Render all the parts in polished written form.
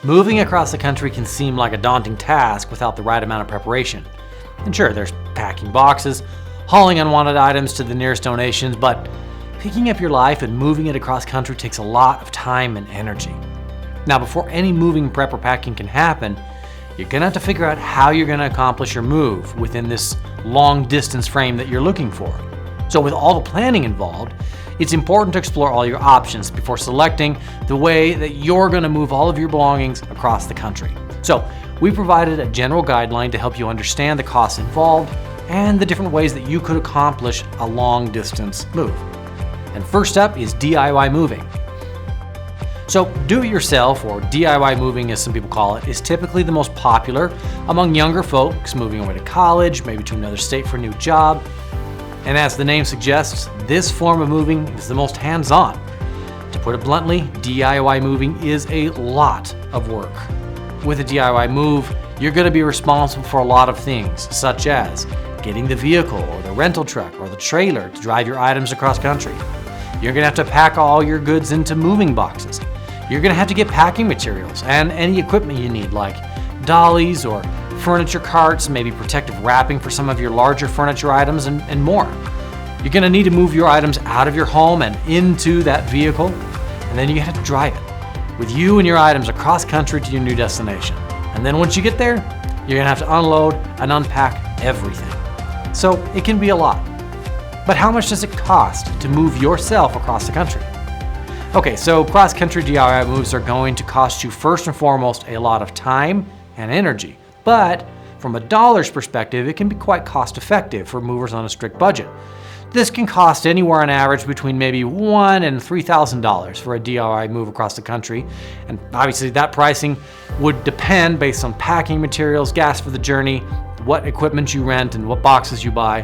Moving across the country can seem like a daunting task without the right amount of preparation. And sure, there's packing boxes, hauling unwanted items to the nearest donations, but picking up your life and moving it across country takes a lot of time and energy. Now, before any moving prep or packing can happen, you're gonna have to figure out how you're gonna accomplish your move within this long distance frame that you're looking for. So with all the planning involved, it's important to explore all your options before selecting the way that you're gonna move all of your belongings across the country. So we provided a general guideline to help you understand the costs involved and the different ways that you could accomplish a long distance move. And first up is DIY moving. So do-it-yourself, or DIY moving as some people call it, is typically the most popular among younger folks moving away to college, maybe to another state for a new job. And as the name suggests, this form of moving is the most hands-on. To put it bluntly, DIY moving is a lot of work. With a DIY move, you're going to be responsible for a lot of things, such as getting the vehicle or the rental truck or the trailer to drive your items across country. You're going to have to pack all your goods into moving boxes. You're going to have to get packing materials and any equipment you need, like dollies or furniture carts, maybe protective wrapping for some of your larger furniture items, and more. You're going to need to move your items out of your home and into that vehicle, and then you have to drive it with you and your items across country to your new destination. And then once you get there, you're going to have to unload and unpack everything. So it can be a lot. But how much does it cost to move yourself across the country? Okay, so cross-country DIY moves are going to cost you first and foremost a lot of time and energy. But from a dollar's perspective, it can be quite cost-effective for movers on a strict budget. This can cost anywhere on average between maybe $1,000 and $3,000 for a DIY move across the country. And obviously that pricing would depend based on packing materials, gas for the journey, what equipment you rent, and what boxes you buy.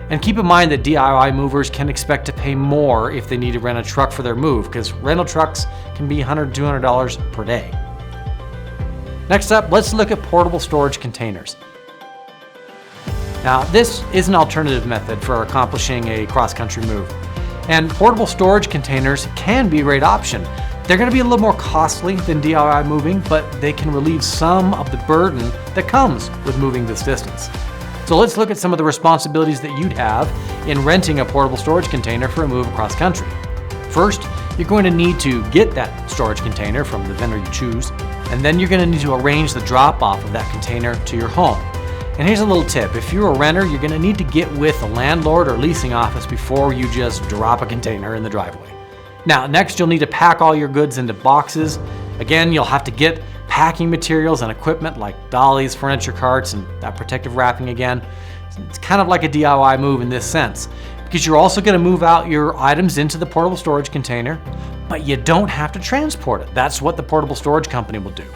And keep in mind that DIY movers can expect to pay more if they need to rent a truck for their move, because rental trucks can be $100, $200 per day. Next up, let's look at portable storage containers. Now, this is an alternative method for accomplishing a cross-country move. And portable storage containers can be a great option. They're going to be a little more costly than DIY moving, but they can relieve some of the burden that comes with moving this distance. So let's look at some of the responsibilities that you'd have in renting a portable storage container for a move across country. First, you're going to need to get that storage container from the vendor you choose, and then you're going to need to arrange the drop-off of that container to your home. And here's a little tip. If you're a renter, you're going to need to get with the landlord or leasing office before you just drop a container in the driveway. Now, next you'll need to pack all your goods into boxes. Again, you'll have to get packing materials and equipment like dollies, furniture carts, and that protective wrapping again. It's kind of like a DIY move in this sense, because you're also going to move out your items into the portable storage container, but you don't have to transport it. That's what the portable storage company will do.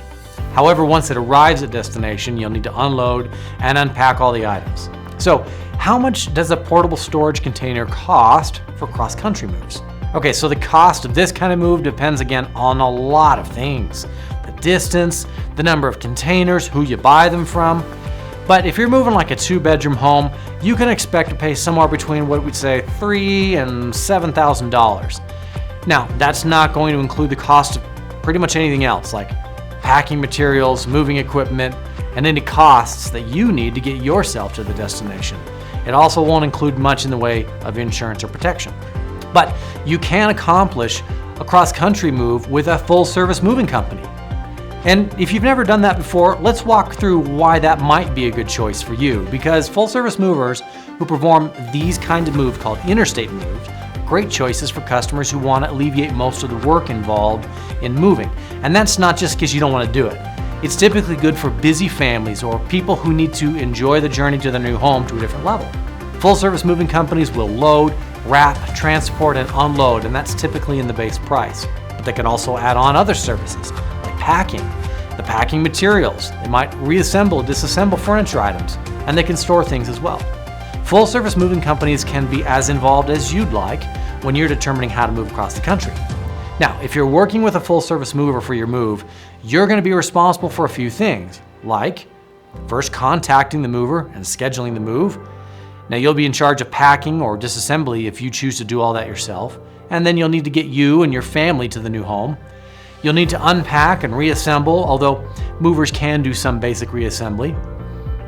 However, once it arrives at destination, you'll need to unload and unpack all the items. So, how much does a portable storage container cost for cross-country moves? Okay, so the cost of this kind of move depends again on a lot of things. The distance, the number of containers, who you buy them from. But if you're moving like a 2-bedroom home, you can expect to pay somewhere between what we'd say $3,000 and $7,000. Now, that's not going to include the cost of pretty much anything else, like packing materials, moving equipment, and any costs that you need to get yourself to the destination. It also won't include much in the way of insurance or protection. But you can accomplish a cross-country move with a full-service moving company. And if you've never done that before, let's walk through why that might be a good choice for you, because full-service movers who perform these kinds of moves called interstate moves are great choices for customers who want to alleviate most of the work involved in moving. And that's not just because you don't want to do it. It's typically good for busy families or people who need to enjoy the journey to their new home to a different level. Full-service moving companies will load, wrap, transport, and unload, and that's typically in the base price. But they can also add on other services, like packing, the packing materials. They might reassemble, disassemble furniture items, and they can store things as well. Full-service moving companies can be as involved as you'd like when you're determining how to move across the country. Now, if you're working with a full-service mover for your move, you're going to be responsible for a few things, like first contacting the mover and scheduling the move. Now, you'll be in charge of packing or disassembly if you choose to do all that yourself, and then you'll need to get you and your family to the new home. You'll need to unpack and reassemble, although movers can do some basic reassembly.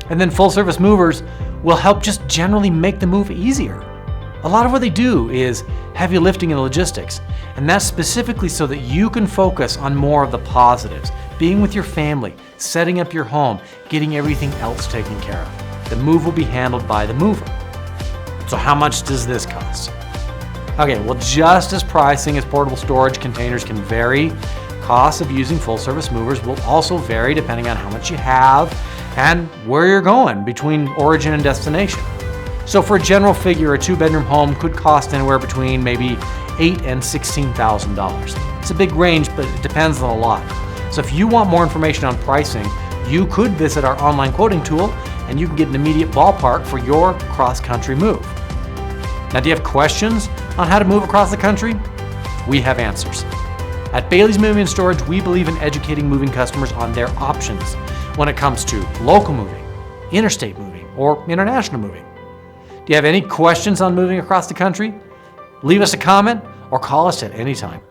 And then full service movers will help just generally make the move easier. A lot of what they do is heavy lifting and logistics, and that's specifically so that you can focus on more of the positives, being with your family, setting up your home, getting everything else taken care of. The move will be handled by the mover. So how much does this cost? Okay, well, just as pricing as portable storage containers can vary, costs of using full service movers will also vary depending on how much you have and where you're going between origin and destination. So for a general figure, a 2-bedroom home could cost anywhere between maybe $8,000 and $16,000. It's a big range, but it depends on a lot. So if you want more information on pricing, you could visit our online quoting tool and you can get an immediate ballpark for your cross-country move. Now, do you have questions on how to move across the country? We have answers. At Bailey's Moving and Storage, we believe in educating moving customers on their options when it comes to local moving, interstate moving, or international moving. Do you have any questions on moving across the country? Leave us a comment or call us at any time.